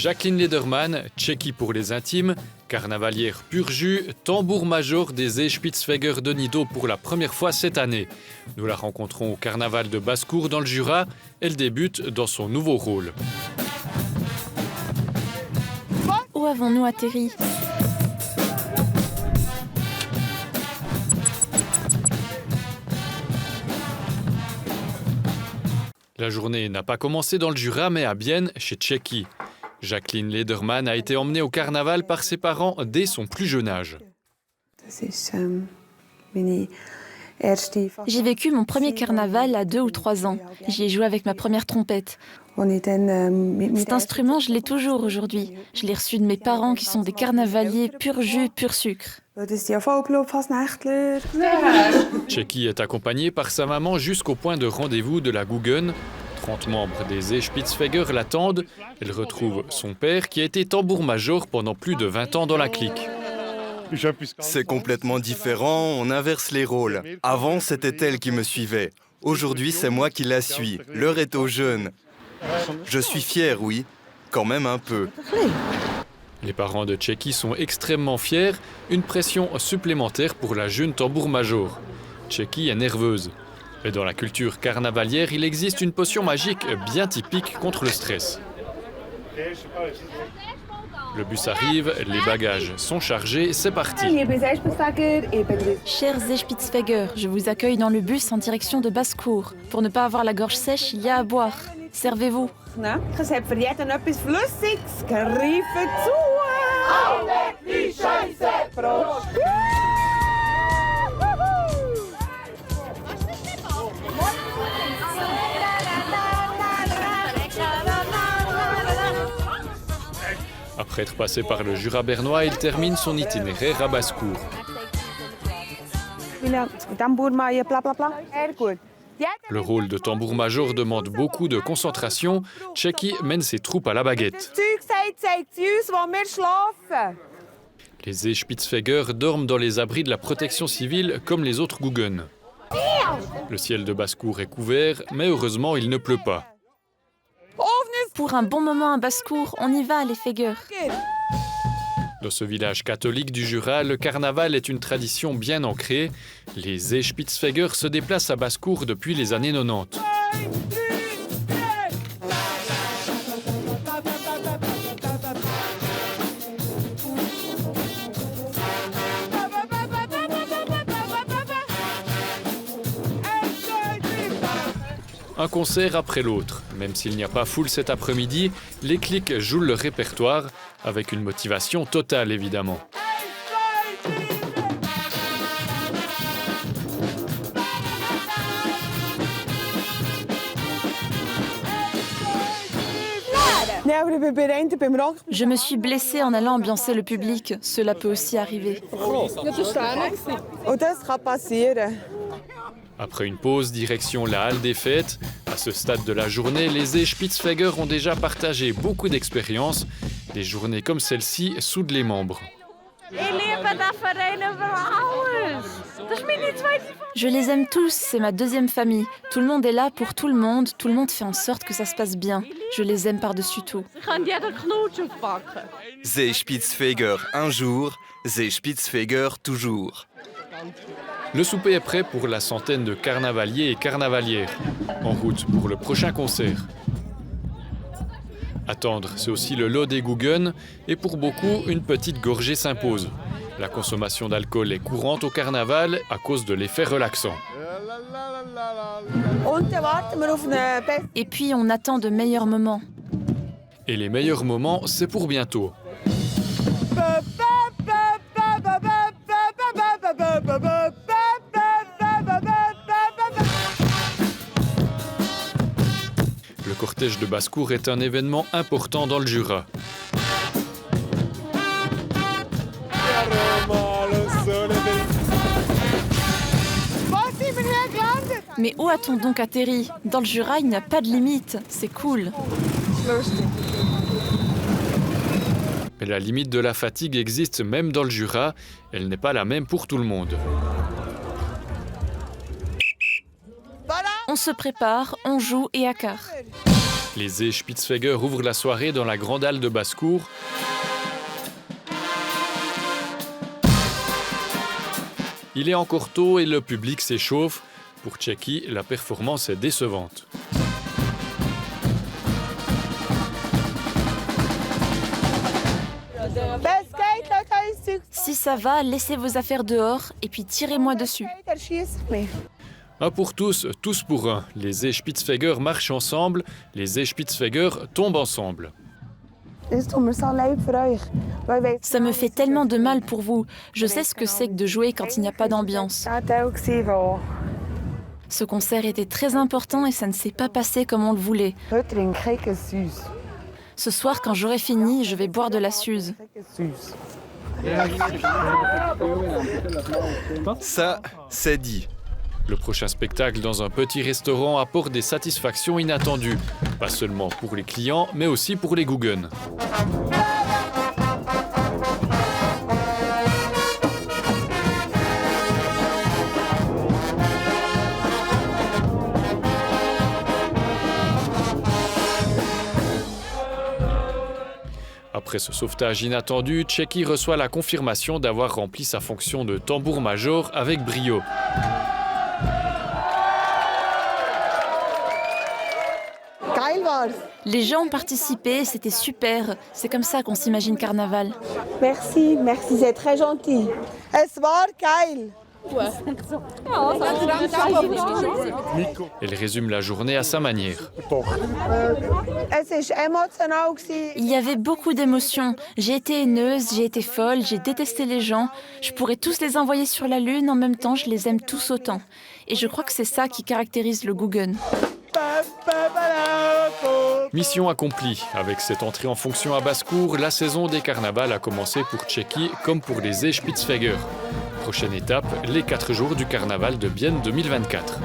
Jacqueline Lederman, Tchéquie pour les intimes, carnavalière pur jus, tambour-major des Zeespitzfeger de Nido pour la première fois cette année. Nous la rencontrons au carnaval de Basse-Cour dans le Jura. Elle débute dans son nouveau rôle. Où avons-nous atterri ? La journée n'a pas commencé dans le Jura, mais à Bienne, chez Tchéquie. Jacqueline Lederman a été emmenée au carnaval par ses parents dès son plus jeune âge. J'ai vécu mon premier carnaval à 2 ou 3 ans. J'y ai joué avec ma première trompette. Cet instrument, je l'ai toujours aujourd'hui. Je l'ai reçu de mes parents qui sont des carnavaliers pur jus, pur sucre. Tchéquie est accompagnée par sa maman jusqu'au point de rendez-vous de la Guggen. 30 membres des Zeespitzfeger l'attendent. Elle retrouve son père qui a été tambour-major pendant plus de 20 ans dans la clique. C'est complètement différent, on inverse les rôles. Avant, c'était elle qui me suivait. Aujourd'hui, c'est moi qui la suis. L'heure est aux jeunes. Je suis fier, oui, quand même un peu. Les parents de Tchéquie sont extrêmement fiers, une pression supplémentaire pour la jeune tambour-major. Tchéquie est nerveuse. Mais dans la culture carnavalière, il existe une potion magique bien typique contre le stress. Le bus arrive, les bagages sont chargés, c'est parti. Chers Zeespitzfeger, je vous accueille dans le bus en direction de Basse-Cour. Pour ne pas avoir la gorge sèche, il y a à boire. Servez-vous. Après être passé par le Jura bernois, il termine son itinéraire à Basse-Cour. Le rôle de tambour-major demande beaucoup de concentration. Tchéquie mène ses troupes à la baguette. Les Zeespitzfeger dorment dans les abris de la protection civile comme les autres Guggen. Le ciel de Basse-Cour est couvert, mais heureusement il ne pleut pas. Pour un bon moment à Basse-Cour, on y va, les Feger. Dans ce village catholique du Jura, le carnaval est une tradition bien ancrée. Les Zeespitzfeger se déplacent à Basse-Cour depuis les années 90. Un concert après l'autre. Même s'il n'y a pas foule cet après-midi, les cliques jouent le répertoire, avec une motivation totale évidemment. Je me suis blessée en allant ambiancer le public. Cela peut aussi arriver. Après une pause, direction la halle des fêtes. À ce stade de la journée, les Zeespitzfeger ont déjà partagé beaucoup d'expériences. Des journées comme celle-ci soudent les membres. Je les aime tous, c'est ma deuxième famille. Tout le monde est là pour tout le monde fait en sorte que ça se passe bien. Je les aime par-dessus tout. Zeespitzfeger un jour, Zeespitzfeger toujours. Le souper est prêt pour la centaine de carnavaliers et carnavalières. En route pour le prochain concert. Attendre, c'est aussi le lot des Guggen, et pour beaucoup, une petite gorgée s'impose. La consommation d'alcool est courante au carnaval à cause de l'effet relaxant. Et puis on attend de meilleurs moments. Et les meilleurs moments, c'est pour bientôt. Le cortège de Basse-Cour est un événement important dans le Jura. Mais où a-t-on donc atterri ? Dans le Jura, il n'y a pas de limite. C'est cool. Mais la limite de la fatigue existe même dans le Jura. Elle n'est pas la même pour tout le monde. On se prépare, on joue et à quart. Les Seespitzweger ouvrent la soirée dans la grande halle de basse-cour. Il est encore tôt et le public s'échauffe. Pour Tchéky, la performance est décevante. Si ça va, laissez vos affaires dehors et puis tirez-moi dessus. Un pour tous, tous pour un. Les Seespitzweger marchent ensemble, les Seespitzweger tombent ensemble. Ça me fait tellement de mal pour vous. Je sais ce que c'est que de jouer quand il n'y a pas d'ambiance. Ce concert était très important et ça ne s'est pas passé comme on le voulait. Ce soir, quand j'aurai fini, je vais boire de la Suze. Ça, c'est dit. Le prochain spectacle dans un petit restaurant apporte des satisfactions inattendues. Pas seulement pour les clients, mais aussi pour les Guggen. Après ce sauvetage inattendu, Tchéky reçoit la confirmation d'avoir rempli sa fonction de tambour-major avec brio. Les gens ont participé, c'était super. C'est comme ça qu'on s'imagine Carnaval. Merci, c'est très gentil. Es war geil. Elle résume la journée à sa manière. Il y avait beaucoup d'émotions. J'ai été haineuse, j'ai été folle, j'ai détesté les gens. Je pourrais tous les envoyer sur la lune, en même temps je les aime tous autant. Et je crois que c'est ça qui caractérise le Guggen. Mission accomplie. Avec cette entrée en fonction à basse-cour, la saison des carnavals a commencé pour Tchéky comme pour les Seespitzweger. Prochaine étape, les 4 jours du carnaval de Bienne 2024.